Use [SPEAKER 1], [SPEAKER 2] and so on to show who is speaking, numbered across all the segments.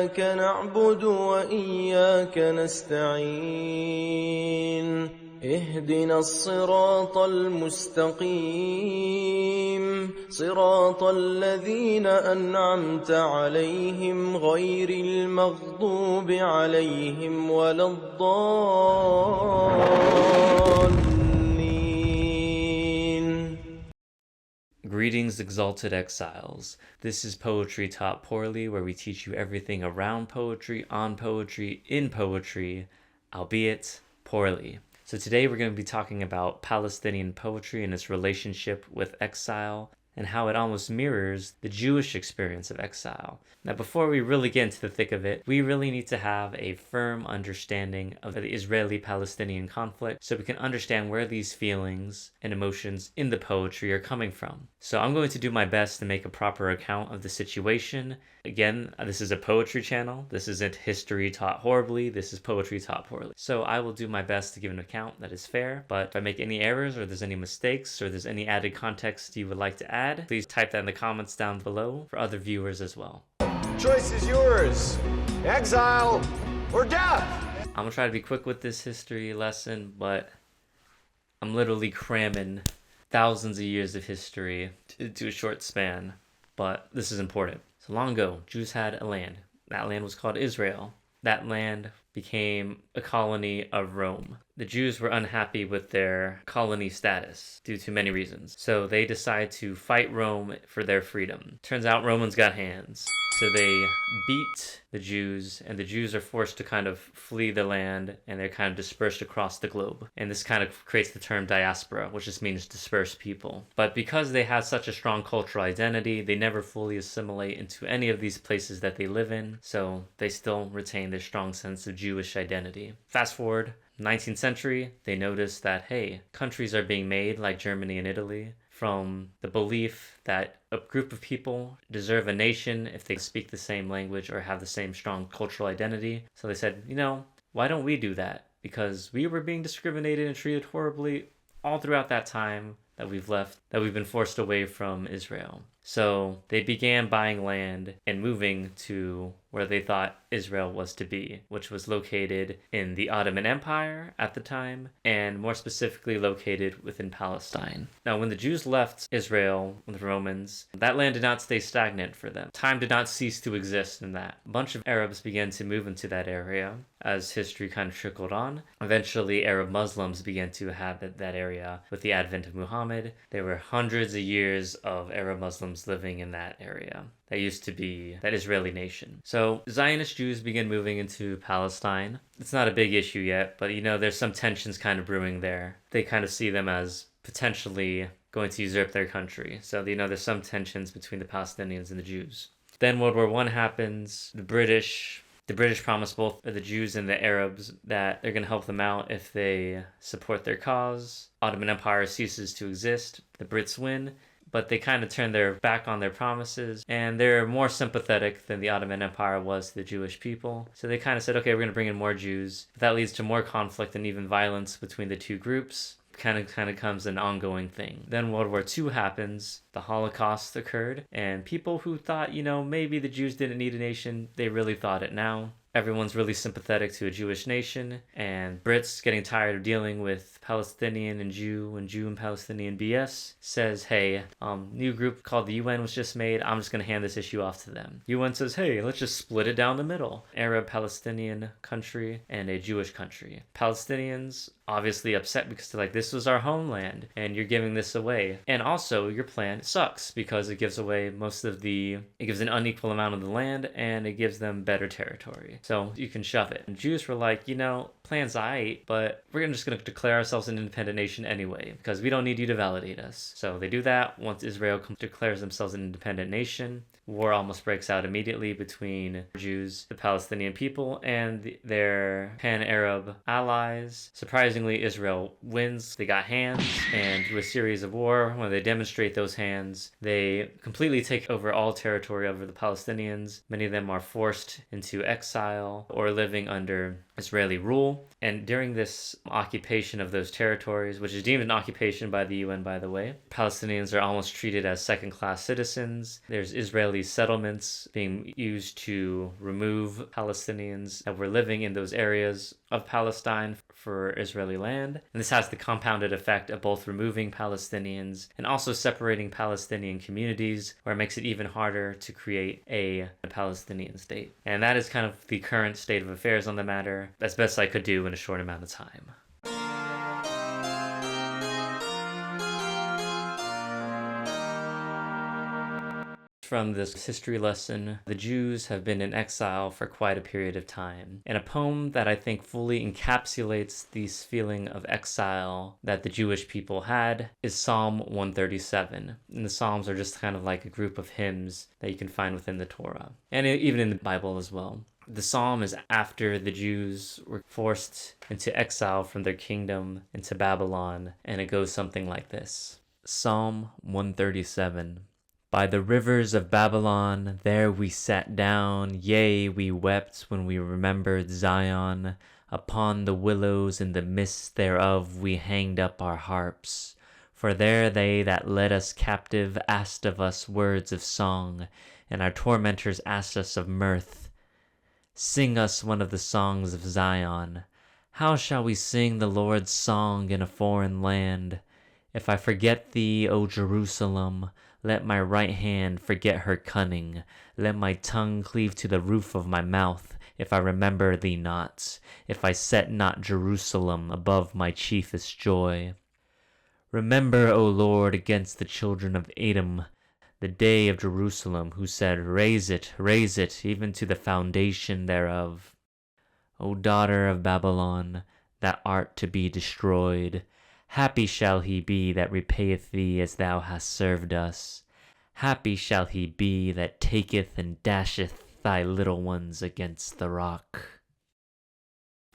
[SPEAKER 1] إياك نعبد وإياك نستعين اهدنا الصراط المستقيم صراط الذين أنعمت عليهم غير المغضوب عليهم ولا الضالين.
[SPEAKER 2] Greetings, exalted exiles. This is Poetry Taught Poorly, where we teach you everything around poetry, on poetry, in poetry, albeit poorly. So today we're going to be talking about Palestinian poetry and its relationship with exile and how it almost mirrors the Jewish experience of exile. Now, before we really get into the thick of it, we really need to have a firm understanding of the Israeli-Palestinian conflict so we can understand where these feelings and emotions in the poetry are coming from. So I'm going to do my best to make a proper account of the situation. Again, this is a poetry channel. This isn't history taught horribly. This is poetry taught poorly. So I will do my best to give an account that is fair, but if I make any errors or there's any mistakes or there's any added context you would like to add, please type that in the comments down below for other viewers as well.
[SPEAKER 3] Choice is yours. Exile or death.
[SPEAKER 2] I'm gonna try to be quick with this history lesson, but I'm literally cramming thousands of years of history into a short span, but this is important. So long ago, Jews had a land. That land was called Israel. That land became a colony of Rome. The Jews were unhappy with their colony status due to many reasons. So they decided to fight Rome for their freedom. Turns out Romans got hands. So they beat the Jews, and the Jews are forced to kind of flee the land, and they're kind of dispersed across the globe. And this kind of creates the term diaspora, which just means dispersed people. But because they had such a strong cultural identity, they never fully assimilate into any of these places that they live in, so they still retain their strong sense of Jewish identity. Fast forward, 19th century, they noticed that, hey, countries are being made like Germany and Italy from the belief that a group of people deserve a nation if they speak the same language or have the same strong cultural identity. So they said, why don't we do that? Because we were being discriminated and treated horribly all throughout that time that we've been forced away from Israel. So they began buying land and moving to where they thought Israel was to be, which was located in the Ottoman Empire at the time, and more specifically located within Palestine. Now, when the Jews left Israel with the Romans, that land did not stay stagnant for them. Time did not cease to exist in that. A bunch of Arabs began to move into that area as history kind of trickled on. Eventually, Arab Muslims began to inhabit that area with the advent of Muhammad. There were hundreds of years of Arab Muslims living in that area. That used to be that Israeli nation. So Zionist Jews begin moving into Palestine. It's not a big issue yet, but there's some tensions kind of brewing there. They kind of see them as potentially going to usurp their country. So there's some tensions between the Palestinians and the Jews. Then World War I happens. The British promised both the Jews and the Arabs that they're going to help them out if they support their cause. Ottoman Empire ceases to exist. The Brits win. But they kind of turned their back on their promises, and they're more sympathetic than the Ottoman Empire was to the Jewish people. So they kind of said, okay, we're going to bring in more Jews. But that leads to more conflict and even violence between the two groups. Kind of becomes an ongoing thing. Then World War II happens, the Holocaust occurred, and people who thought, maybe the Jews didn't need a nation, they really thought it now. Everyone's really sympathetic to a Jewish nation, and Brits, getting tired of dealing with Palestinian and Jew and Palestinian BS, says, hey, new group called the UN was just made, I'm just going to hand this issue off to them. UN says, hey, let's just split it down the middle. Arab-Palestinian country and a Jewish country. Palestinians obviously upset because they're like, this was our homeland, and you're giving this away. And also, your plan sucks because it gives away it gives an unequal amount of the land, and it gives them better territory. So you can shove it. And Jews were like, plan's aight, but we're just going to declare ourselves an independent nation anyway, because we don't need you to validate us. So they do that. Once Israel declares themselves an independent nation, war almost breaks out immediately between Jews, the Palestinian people, and their pan-Arab allies. Surprisingly, Israel wins. They got hands, and through a series of war, when they demonstrate those hands, they completely take over all territory over the Palestinians. Many of them are forced into exile or living under Israeli rule. And during this occupation of those territories, which is deemed an occupation by the UN, by the way, Palestinians are almost treated as second-class citizens. There's Israeli Israeli settlements being used to remove Palestinians that were living in those areas of Palestine for Israeli land. And this has the compounded effect of both removing Palestinians and also separating Palestinian communities, where it makes it even harder to create a Palestinian state. And that is kind of the current state of affairs on the matter, as best I could do in a short amount of time. From this history lesson, the Jews have been in exile for quite a period of time. And a poem that I think fully encapsulates this feeling of exile that the Jewish people had is Psalm 137. And the Psalms are just kind of like a group of hymns that you can find within the Torah, and even in the Bible as well. The psalm is after the Jews were forced into exile from their kingdom into Babylon, and it goes something like this. Psalm 137. By the rivers of Babylon, there we sat down, yea, we wept when we remembered Zion. Upon the willows in the midst thereof we hanged up our harps. For there they that led us captive asked of us words of song, and our tormentors asked us of mirth. Sing us one of the songs of Zion. How shall we sing the Lord's song in a foreign land? If I forget thee, O Jerusalem, let my right hand forget her cunning. Let my tongue cleave to the roof of my mouth, if I remember thee not, if I set not Jerusalem above my chiefest joy. Remember, O Lord, against the children of Edom, the day of Jerusalem, who said, raise it, even to the foundation thereof. O daughter of Babylon, that art to be destroyed, happy shall he be that repayeth thee as thou hast served us. Happy shall he be that taketh and dasheth thy little ones against the rock.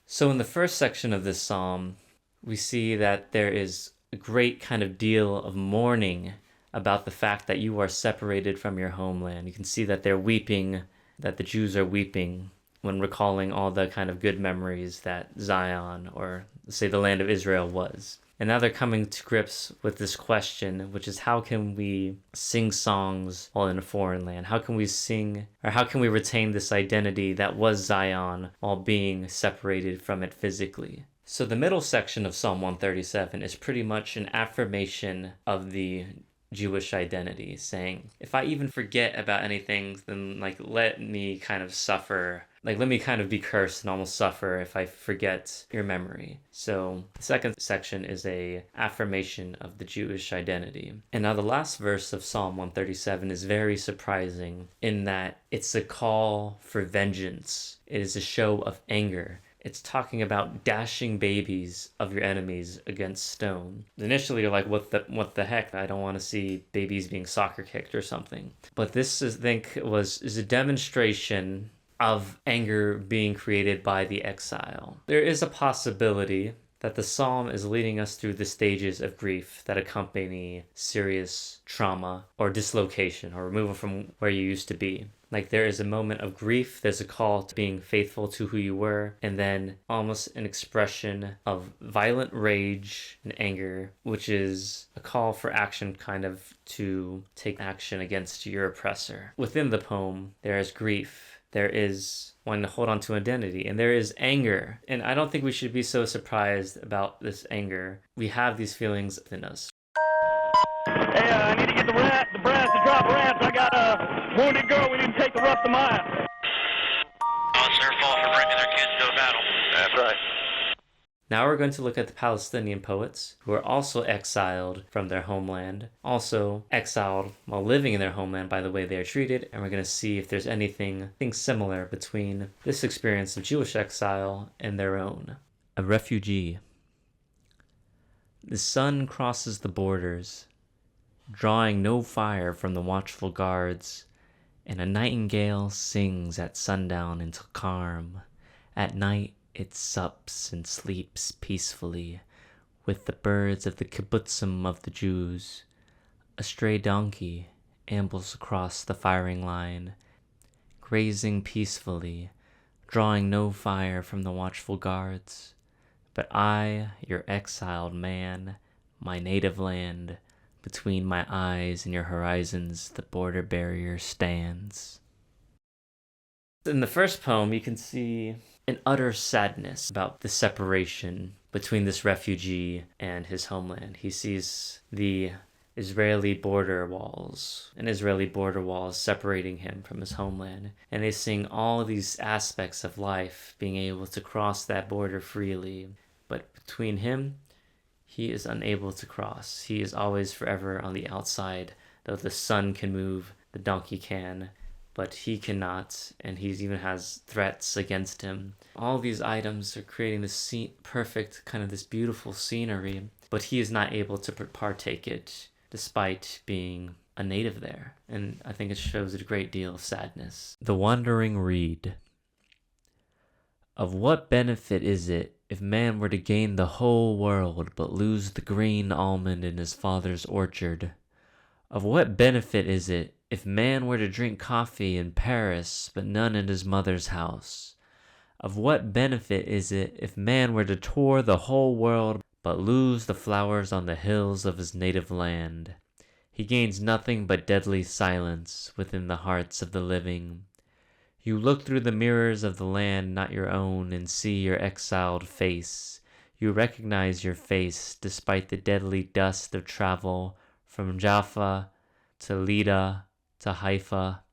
[SPEAKER 2] So in the first section of this psalm, we see that there is a great kind of deal of mourning about the fact that you are separated from your homeland. You can see that they're weeping, that the Jews are weeping when recalling all the kind of good memories that Zion, or say the land of Israel, was. And now they're coming to grips with this question, which is, how can we sing songs while in a foreign land? How can we sing, or how can we retain this identity that was Zion while being separated from it physically? So the middle section of Psalm 137 is pretty much an affirmation of the Jewish identity, saying, if I even forget about anything, then let me kind of suffer. Let me kind of be cursed and almost suffer if I forget your memory. So the second section is a affirmation of the Jewish identity. And now the last verse of Psalm 137 is very surprising in that it's a call for vengeance. It is a show of anger. It's talking about dashing babies of your enemies against stone. Initially, you're like, what the heck? I don't want to see babies being soccer kicked or something. But this, I think, is a demonstration of anger being created by the exile. There is a possibility that the psalm is leading us through the stages of grief that accompany serious trauma or dislocation or removal from where you used to be. There is a moment of grief, there's a call to being faithful to who you were, and then almost an expression of violent rage and anger, which is a call for action, kind of to take action against your oppressor. Within the poem, there is grief. There is wanting to hold on to identity, and there is anger. And I don't think we should be so surprised about this anger. We have these feelings within us.
[SPEAKER 4] Hey, I need to get the brass to drop ramps. I got a wounded girl. We need to take the rough to mile.
[SPEAKER 5] Oh, it's their fault for bringing their kids to a battle.
[SPEAKER 3] That's right.
[SPEAKER 2] Now we're going to look at the Palestinian poets who are also exiled from their homeland, also exiled while living in their homeland by the way they are treated, and we're going to see if there's anything similar between this experience of Jewish exile and their own. A refugee. The sun crosses the borders, drawing no fire from the watchful guards, and a nightingale sings at sundown until calm. At night, it sups and sleeps peacefully with the birds of the kibbutzim of the Jews. A stray donkey ambles across the firing line, grazing peacefully, drawing no fire from the watchful guards. But I, your exiled man, my native land, Between my eyes and your horizons, the border barrier stands. In the first poem, you can see an utter sadness about the separation between this refugee and his homeland. He sees the Israeli border walls separating him from his homeland. And they sing all of these aspects of life, being able to cross that border freely. But between him, he is unable to cross. He is always forever on the outside. Though the sun can move, the donkey can, but he cannot, and he even has threats against him. All these items are creating this perfect, kind of this beautiful scenery, but he is not able to partake it, despite being a native there. And I think it shows a great deal of sadness. The Wandering Reed. Of what benefit is it if man were to gain the whole world but lose the green almond in his father's orchard? Of what benefit is it if man were to drink coffee in Paris but none in his mother's house? Of what benefit is it if man were to tour the whole world but lose the flowers on the hills of his native land? He gains nothing but deadly silence within the hearts of the living. You look through the mirrors of the land not your own and see your exiled face. You recognize your face despite the deadly dust of travel from Jaffa to Lida to Haifa,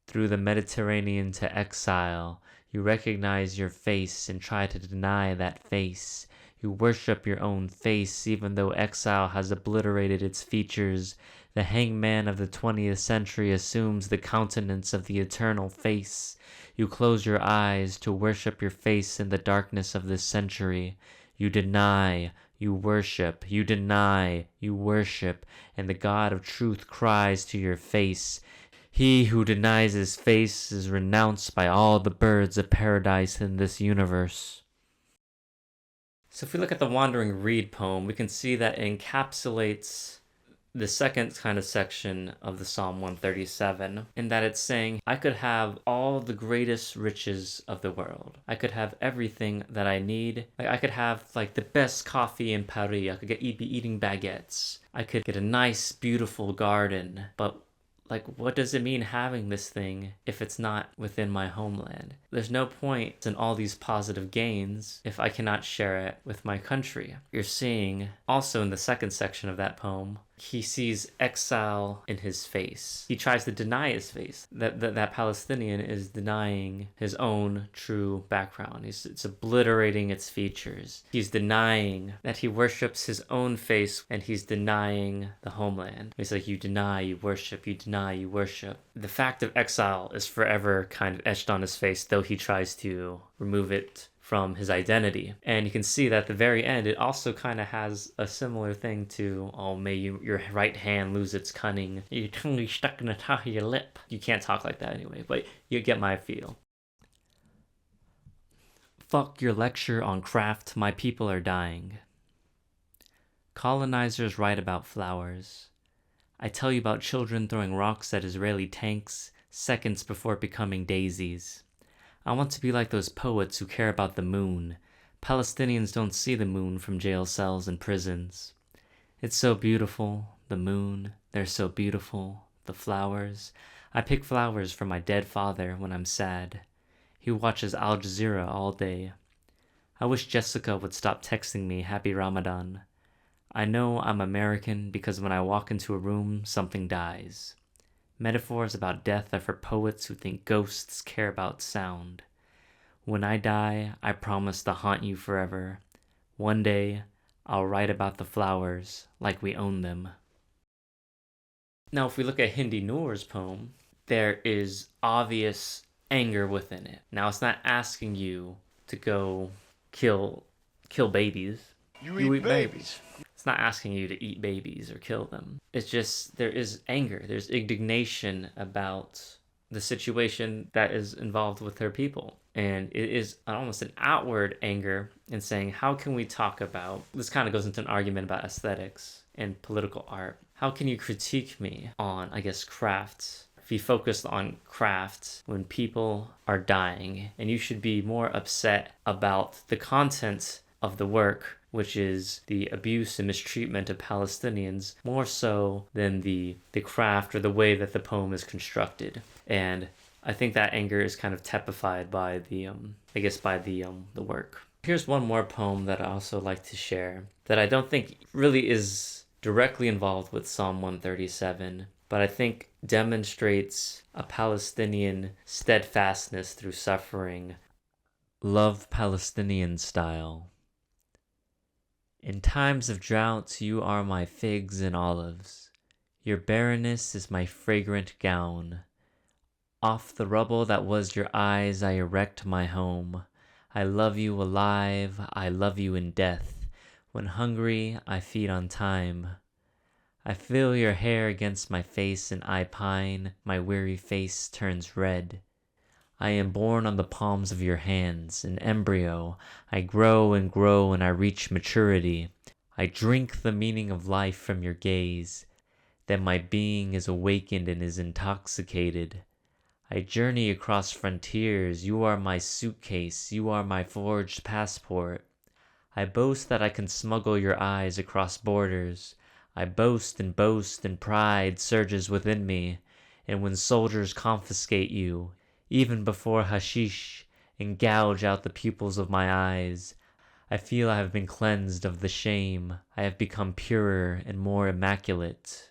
[SPEAKER 2] through the Mediterranean to Exile. You recognize your face and try to deny that face. You worship your own face even though exile has obliterated its features. The hangman of the 20th century assumes the countenance of the eternal face. You close your eyes to worship your face in the darkness of this century. You deny, you worship, you deny, you worship, and the God of truth cries to your face. He who denies his face is renounced by all the birds of paradise in this universe. So if we look at the Wandering Reed poem, we can see that it encapsulates the second kind of section of the Psalm 137, in that it's saying, I could have all the greatest riches of the world. I could have everything that I need. I could have like the best coffee in Paris. I could be eating baguettes. I could get a nice, beautiful garden. But like, what does it mean having this thing if it's not within my homeland? There's no point in all these positive gains if I cannot share it with my country. You're seeing, also in the second section of that poem, he sees exile in his face. He tries to deny his face. That Palestinian is denying his own true background. It's obliterating its features. He's denying that he worships his own face, and he's denying the homeland. It's like, you deny, you worship, you deny, you worship. The fact of exile is forever kind of etched on his face, though he tries to remove it from his identity. And you can see that at the very end, it also kind of has a similar thing to, oh, may your right hand lose its cunning, your tongue stuck in the top of your lip. You can't talk like that anyway, but you get my feel. Fuck your lecture on craft, my people are dying. Colonizers write about flowers. I tell you about children throwing rocks at Israeli tanks seconds before becoming daisies. I want to be like those poets who care about the moon. Palestinians don't see the moon from jail cells and prisons. It's so beautiful, the moon. They're so beautiful, the flowers. I pick flowers for my dead father when I'm sad. He watches Al Jazeera all day. I wish Jessica would stop texting me Happy Ramadan. I know I'm American because when I walk into a room, something dies. Metaphors about death are for poets who think ghosts care about sound. When I die, I promise to haunt you forever. One day, I'll write about the flowers like we own them. Now, if we look at Hindi Noor's poem, there is obvious anger within it. Now, it's not asking you to go kill babies.
[SPEAKER 3] You eat babies.
[SPEAKER 2] It's not asking you to eat babies or kill them. It's just, there is anger. There's indignation about the situation that is involved with her people. And it is almost an outward anger in saying, how can we talk about, this kind of goes into an argument about aesthetics and political art. How can you critique me on, I guess, crafts? If you focus on craft when people are dying, and you should be more upset about the content of the work, which is the abuse and mistreatment of Palestinians, more so than the craft or the way that the poem is constructed. And I think that anger is kind of typified by the work. Here's one more poem that I also like to share that I don't think really is directly involved with Psalm 137, but I think demonstrates a Palestinian steadfastness through suffering. Love Palestinian style. In times of drought, you are my figs and olives. Your barrenness is my fragrant gown. Off the rubble that was your eyes, I erect my home. I love you alive, I love you in death. When hungry, I feed on time. I feel your hair against my face and I pine, my weary face turns red. I am born on the palms of your hands, an embryo. I grow and I reach maturity. I drink the meaning of life from your gaze. Then my being is awakened and is intoxicated. I journey across frontiers. You are my suitcase. You are my forged passport. I boast that I can smuggle your eyes across borders. I boast and pride surges within me. And when soldiers confiscate you, even before hashish, and gouge out the pupils of my eyes, I feel I have been cleansed of the shame. I have become purer and more immaculate.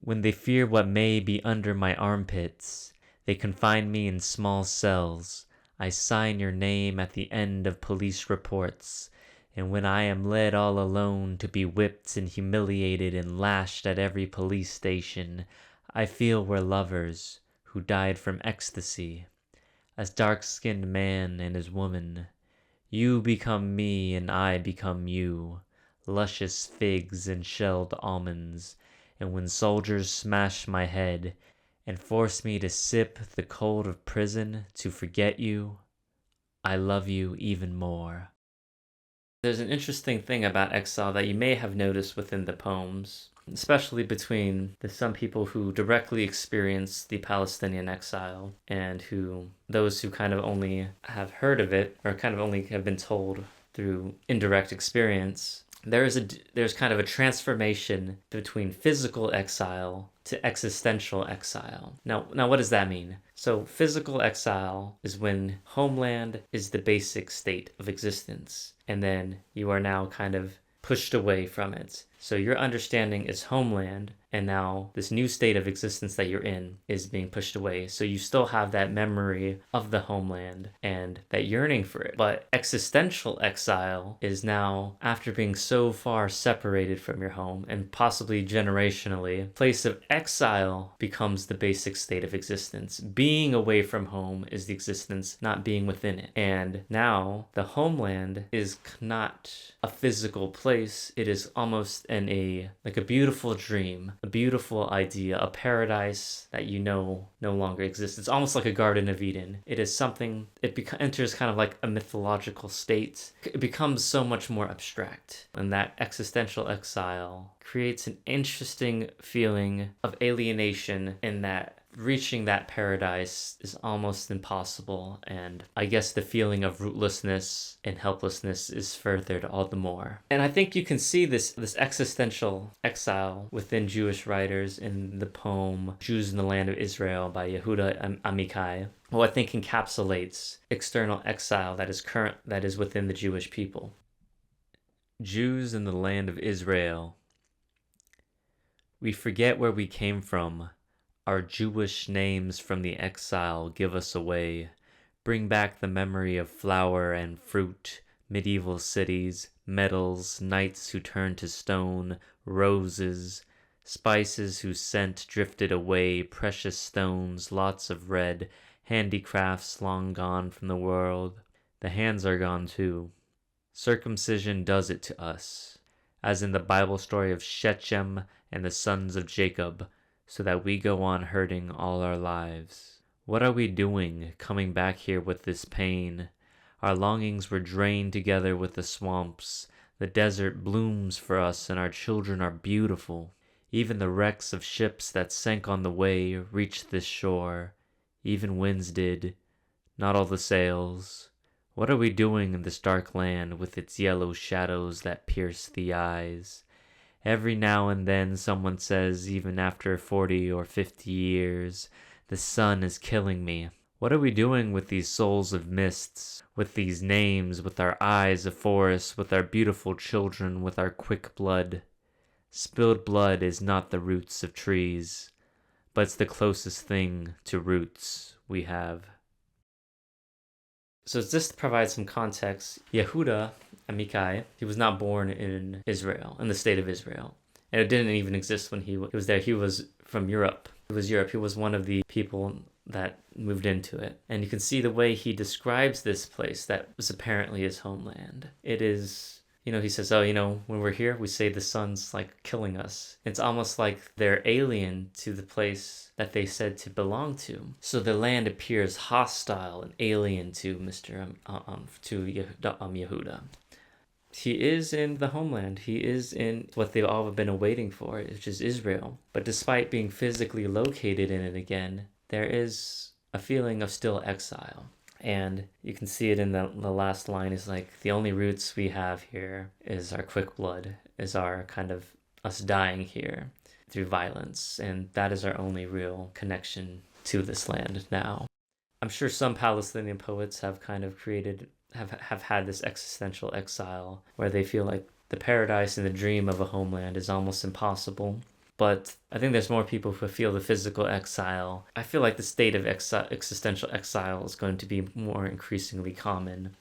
[SPEAKER 2] When they fear what may be under my armpits, they confine me in small cells. I sign your name at the end of police reports. And when I am led all alone to be whipped and humiliated and lashed at every police station, I feel we're lovers who died from ecstasy. As dark-skinned man and as woman, you become me and I become you. Luscious figs and shelled almonds. And when soldiers smash my head and force me to sip the cold of prison to forget you, I love you even more. There's an interesting thing about exile that you may have noticed within the poems, especially between some people who directly experience the Palestinian exile and those who kind of only have heard of it or kind of only have been told through indirect experience. There's kind of a transformation between physical exile to existential exile. Now what does that mean? So physical exile is when homeland is the basic state of existence, and then you are now kind of pushed away from it. So your understanding is homeland, and now this new state of existence that you're in is being pushed away. So you still have that memory of the homeland and that yearning for it. But existential exile is now, after being so far separated from your home and possibly generationally, place of exile becomes the basic state of existence. Being away from home is the existence, not being within it. And now the homeland is not a physical place. It is almost a beautiful dream, a beautiful idea, a paradise that no longer exists. It's almost like a Garden of Eden. It is something, enters kind of like a mythological state. It becomes so much more abstract. And that existential exile creates an interesting feeling of alienation in that reaching that paradise is almost impossible, and I guess the feeling of rootlessness and helplessness is furthered all the more. And I think you can see this existential exile within Jewish writers in the poem Jews in the Land of Israel by Yehuda Amichai, who I think encapsulates external exile that is within the Jewish people. Jews in the Land of Israel. We forget where we came from. Our Jewish names from the exile give us away. Bring back the memory of flower and fruit, medieval cities, metals, knights who turned to stone, roses, spices whose scent drifted away, precious stones, lots of red, handicrafts long gone from the world. The hands are gone too. Circumcision does it to us, as in the Bible story of Shechem and the sons of Jacob, so that we go on hurting all our lives. What are we doing, coming back here with this pain? Our longings were drained together with the swamps. The desert blooms for us, and our children are beautiful. Even the wrecks of ships that sank on the way reached this shore. Even winds did. Not all the sails. What are we doing in this dark land with its yellow shadows that pierce the eyes? Every now and then someone says, even after 40 or 50 years, the sun is killing me. What are we doing with these souls of mists, with these names, with our eyes of forests, with our beautiful children, with our quick blood? Spilled blood is not the roots of trees, but it's the closest thing to roots we have. So just to provide some context, Yehuda Amichai, he was not born in Israel, in the state of Israel. And it didn't even exist when he was there. He was from Europe. It was Europe. He was one of the people that moved into it. And you can see the way he describes this place that was apparently his homeland. It is, he says, when we're here, we say the sun's like killing us. It's almost like they're alien to the place that they said to belong to. So the land appears hostile and alien to Yehuda. He is in the homeland. He is in what they've all been awaiting for, which is Israel. But despite being physically located in it again, there is a feeling of still exile. And you can see it in the last line is like, the only roots we have here is our quick blood, is our kind of us dying here through violence. And that is our only real connection to this land now. I'm sure some Palestinian poets have kind of have had this existential exile where they feel like the paradise and the dream of a homeland is almost impossible. But I think there's more people who feel the physical exile. I feel like the state of existential exile is going to be more increasingly common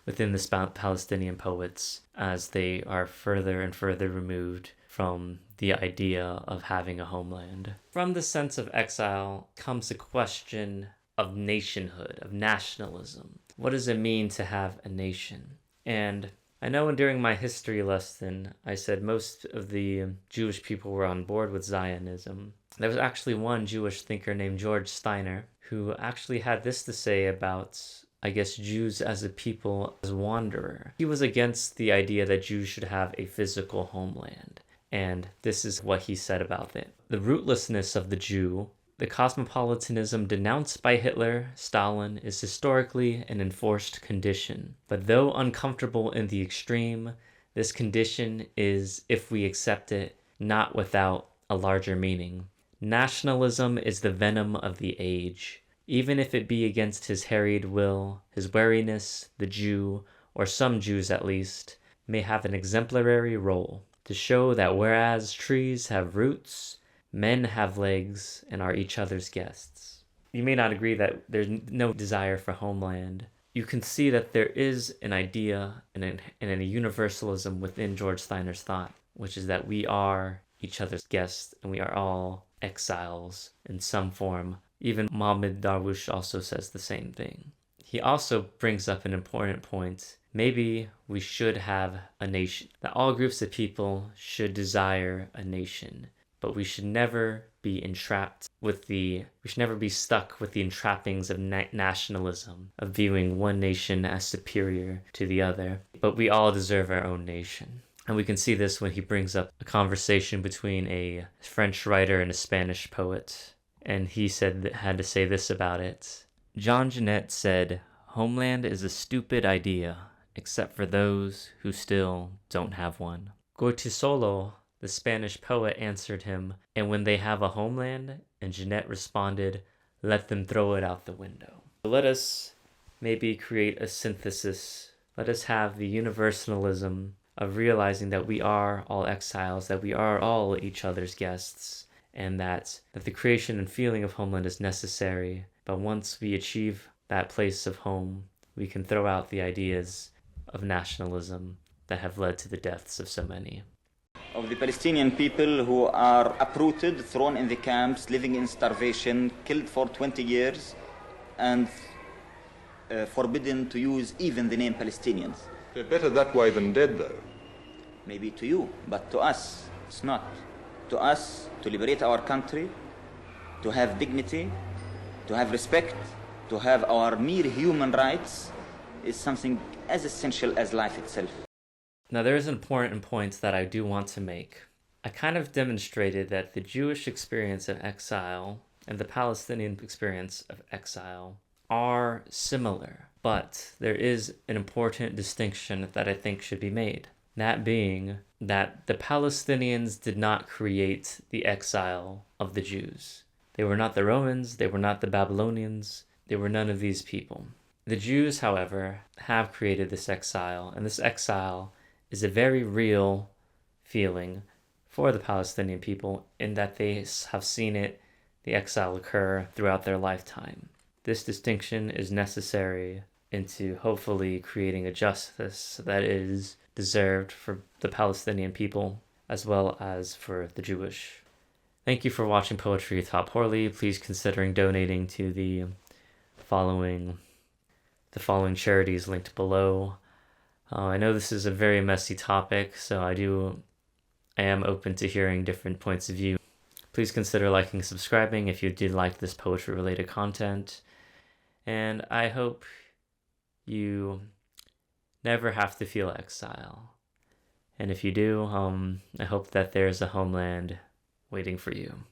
[SPEAKER 2] within the Palestinian poets as they are further and further removed from the idea of having a homeland. From the sense of exile comes the question of nationhood, of nationalism. What does it mean to have a nation? And I know during my history lesson, I said most of the Jewish people were on board with Zionism. There was actually one Jewish thinker named George Steiner who actually had this to say about, I guess, Jews as a people, as wanderer. He was against the idea that Jews should have a physical homeland. And this is what he said about it. The rootlessness of the Jew, the cosmopolitanism denounced by Hitler, Stalin, is historically an enforced condition. But though uncomfortable in the extreme, this condition is, if we accept it, not without a larger meaning. Nationalism is the venom of the age. Even if it be against his harried will, his wariness, the Jew, or some Jews at least, may have an exemplary role to show that whereas trees have roots, men have legs and are each other's guests. You may not agree that there's no desire for homeland. You can see that there is an idea and a universalism within George Steiner's thought, which is that we are each other's guests and we are all exiles in some form. Even Mohammed Darwish also says the same thing. He also brings up an important point. Maybe we should have a nation, that all groups of people should desire a nation. But we should never be stuck with the entrappings of nationalism, of viewing one nation as superior to the other. But we all deserve our own nation. And we can see this when he brings up a conversation between a French writer and a Spanish poet. And he had to say this about it. John Genet said, "Homeland is a stupid idea, except for those who still don't have one." Goitisolo, the Spanish poet, answered him, "And when they have a homeland?" And Genet responded, "Let them throw it out the window." So let us maybe create a synthesis. Let us have the universalism of realizing that we are all exiles, that we are all each other's guests, and that the creation and feeling of homeland is necessary. But once we achieve that place of home, we can throw out the ideas of nationalism that have led to the deaths of so many.
[SPEAKER 6] Of the Palestinian people who are uprooted, thrown in the camps, living in starvation, killed for 20 years, and forbidden to use even the name Palestinians.
[SPEAKER 7] They're better that way than dead, though.
[SPEAKER 6] Maybe to you, but to us, it's not. To us, to liberate our country, to have dignity, to have respect, to have our mere human rights, is something as essential as life itself.
[SPEAKER 2] Now, there is an important point that I do want to make. I kind of demonstrated that the Jewish experience of exile and the Palestinian experience of exile are similar. But there is an important distinction that I think should be made. That being that the Palestinians did not create the exile of the Jews. They were not the Romans, they were not the Babylonians, they were none of these people. The Jews, however, have created this exile, and this exile is a very real feeling for the Palestinian people in that they have seen the exile occur throughout their lifetime. This distinction is necessary into hopefully creating a justice that is deserved for the Palestinian people as well as for the Jewish. Thank you for watching Poetry Taught Poorly. Please consider donating to the following charities linked below. I know this is a very messy topic, so I am open to hearing different points of view. Please consider liking and subscribing if you did like this poetry-related content. And I hope you never have to feel exile. And if you do, I hope that there's a homeland waiting for you.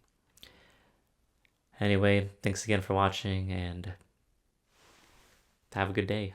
[SPEAKER 2] Anyway, thanks again for watching, and have a good day.